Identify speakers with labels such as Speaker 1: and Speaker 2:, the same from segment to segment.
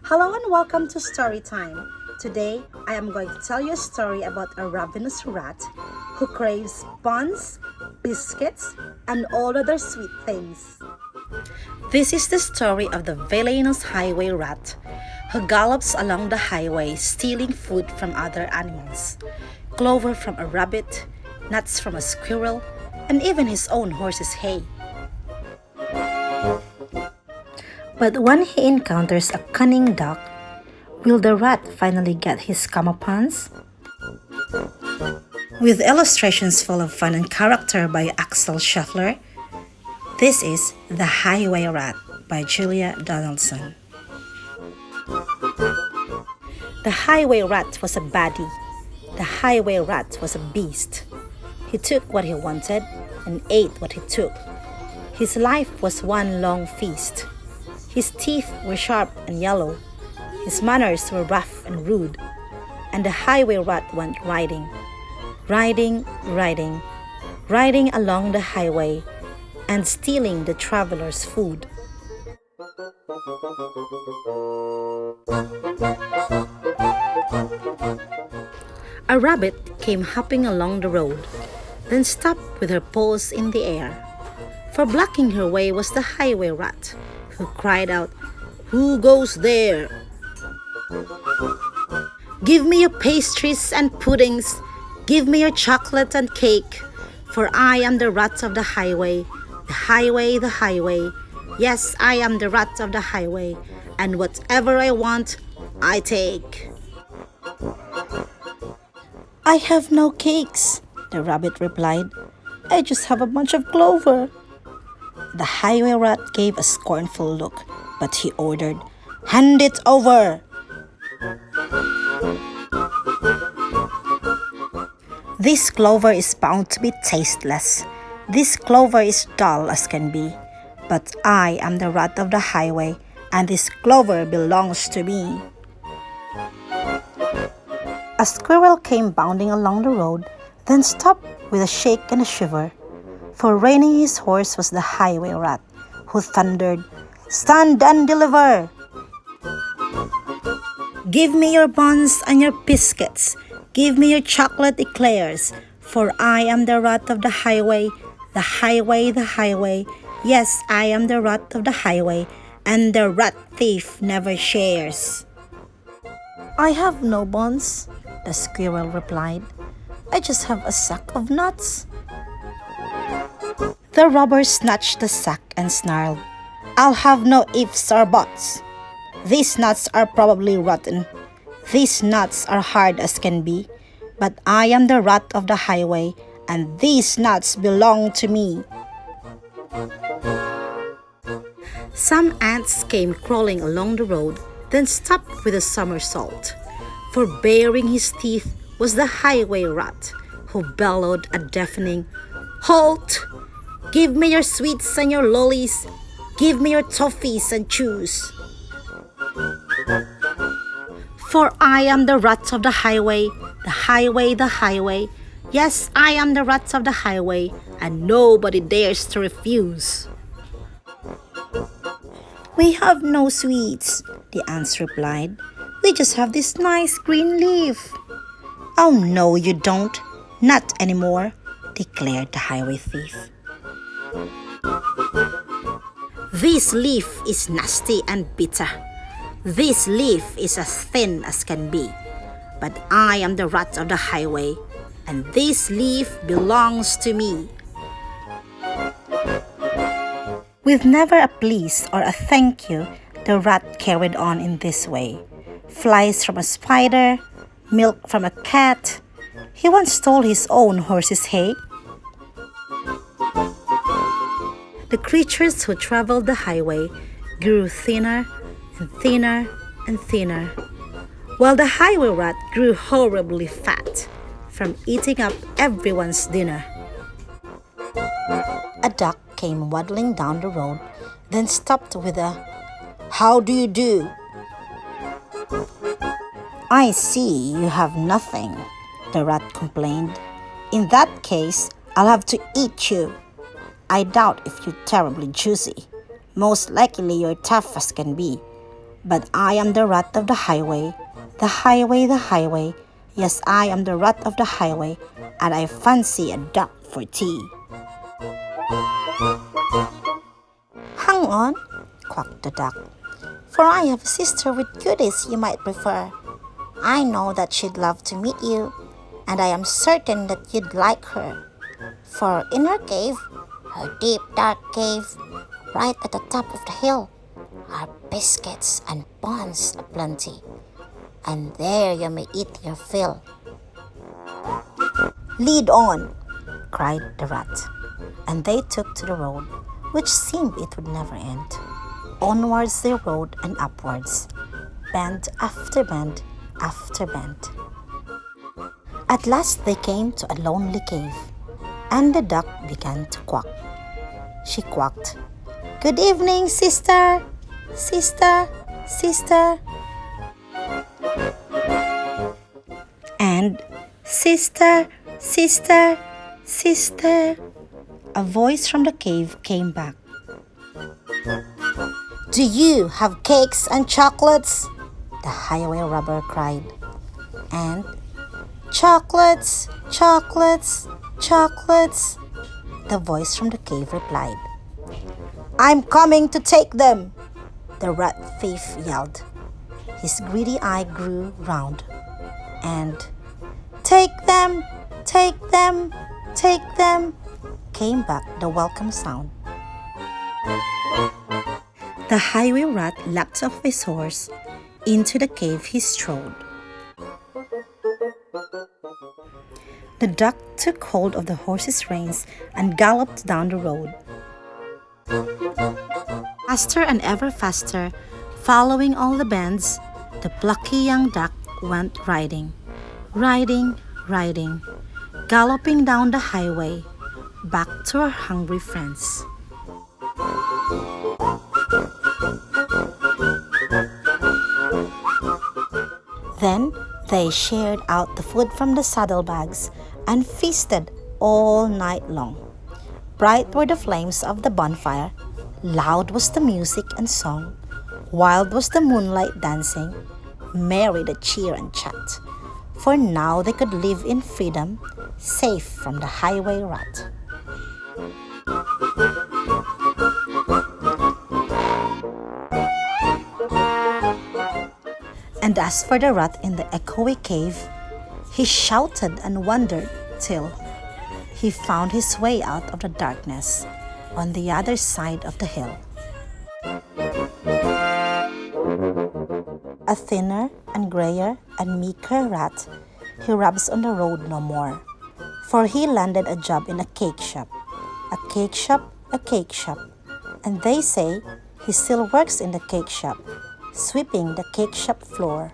Speaker 1: Hello and welcome to Storytime. Today, I am going to tell you a story about a ravenous rat who craves buns, biscuits, and all other sweet things. This is the story of the villainous highway rat who gallops along the highway stealing food from other animals, clover from a rabbit, nuts from a squirrel, and even his own horse's hay. But when he encounters a cunning duck, will the rat finally get his comeuppance? With illustrations full of fun and character by Axel Scheffler, this is The Highway Rat by Julia Donaldson. The highway rat was a baddie. The highway rat was a beast. He took what he wanted and ate what he took. His life was one long feast. His teeth were sharp and yellow. His manners were rough and rude. And the highway rat went riding, riding, riding, riding along the highway and stealing the traveler's food. A rabbit came hopping along the road, then stopped with her paws in the air. For blocking her way was the highway rat, who cried out, "Who goes there? Give me your pastries and puddings, give me your chocolate and cake, for I am the rat of the highway, the highway, the highway. Yes, I am the rat of the highway, and whatever I want, I take." "I have no cakes," the rabbit replied. "I just have a bunch of clover." The highway rat gave a scornful look, but he ordered, "Hand it over!" "This clover is bound to be tasteless. This clover is dull as can be. But I am the rat of the highway, and this clover belongs to me." A squirrel came bounding along the road, then stopped with a shake and a shiver. For reining his horse was the highway rat, who thundered, "Stand and deliver! Give me your buns and your biscuits. Give me your chocolate eclairs, for I am the rat of the highway, the highway, the highway. Yes, I am the rat of the highway, and the rat thief never shares." "I have no buns," the squirrel replied. "I just have a sack of nuts." The robber snatched the sack and snarled, "I'll have no ifs or buts. These nuts are probably rotten. These nuts are hard as can be. But I am the rat of the highway, and these nuts belong to me." Some ants came crawling along the road, then stopped with a somersault. For baring his teeth was the highway rat, who bellowed a deafening, "Halt! Give me your sweets and your lollies. Give me your toffees and chews. For I am the rat of the highway, the highway, the highway. Yes, I am the rat of the highway, and nobody dares to refuse." "We have no sweets," the ants replied. "We just have this nice green leaf." "Oh, no, you don't. Not anymore," declared the highway thief. "This leaf is nasty and bitter. This leaf is as thin as can be. But I am the rat of the highway, and this leaf belongs to me." With never a please or a thank you, the rat carried on in this way. Flies from a spider, milk from a cat. He once stole his own horse's hay. The creatures who traveled the highway grew thinner and thinner and thinner, while the highway rat grew horribly fat from eating up everyone's dinner. A duck came waddling down the road, then stopped with a, "How do you do?" "I see you have nothing," the rat complained. "In that case, I'll have to eat you." I doubt if you're terribly juicy. Most likely you're tough as can be. But I am the rat of the highway. The highway, the highway. Yes, I am the rat of the highway, and I fancy a duck for tea. Hang on, quacked the duck, for I have a sister with goodies you might prefer. I know that she'd love to meet you, and I am certain that you'd like her. For in her cave, her deep dark cave, right at the top of the hill, are biscuits and buns aplenty, and there you may eat your fill. Lead on, cried the rat, and they took to the road, which seemed it would never end. Onwards they rode and upwards, bend after bend after bend. At last they came to a lonely cave, and the duck began to quack. She quacked, "Good evening, sister, sister, sister." And "Sister, sister, sister," a voice from the cave came back. "Do you have cakes and chocolates?" the highway robber cried. And "Chocolates, chocolates, chocolates," the voice from the cave replied. "I'm coming to take them," the rat thief yelled. His greedy eye grew round. And "Take them, take them, take them," came back the welcome sound. The highway rat leapt off his horse. Into the cave he strode. The duck took hold of the horse's reins and galloped down the road. Faster and ever faster, following all the bends, the plucky young duck went riding, riding, riding, galloping down the highway, back to her hungry friends. Then they shared out the food from the saddlebags and feasted all night long. Bright were the flames of the bonfire, loud was the music and song, wild was the moonlight dancing, merry the cheer and chat. For now they could live in freedom, safe from the highway rat. And as for the rat in the echoey cave, he shouted and wondered till he found his way out of the darkness on the other side of the hill. A thinner and grayer and meeker rat, he rubs on the road no more, for he landed a job in a cake shop, a cake shop, a cake shop, and they say he still works in the cake shop, sweeping the cake shop floor.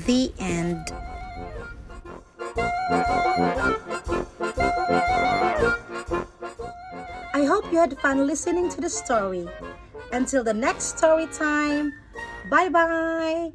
Speaker 1: The end. I hope you had fun listening to the story. Until the next story time, bye-bye!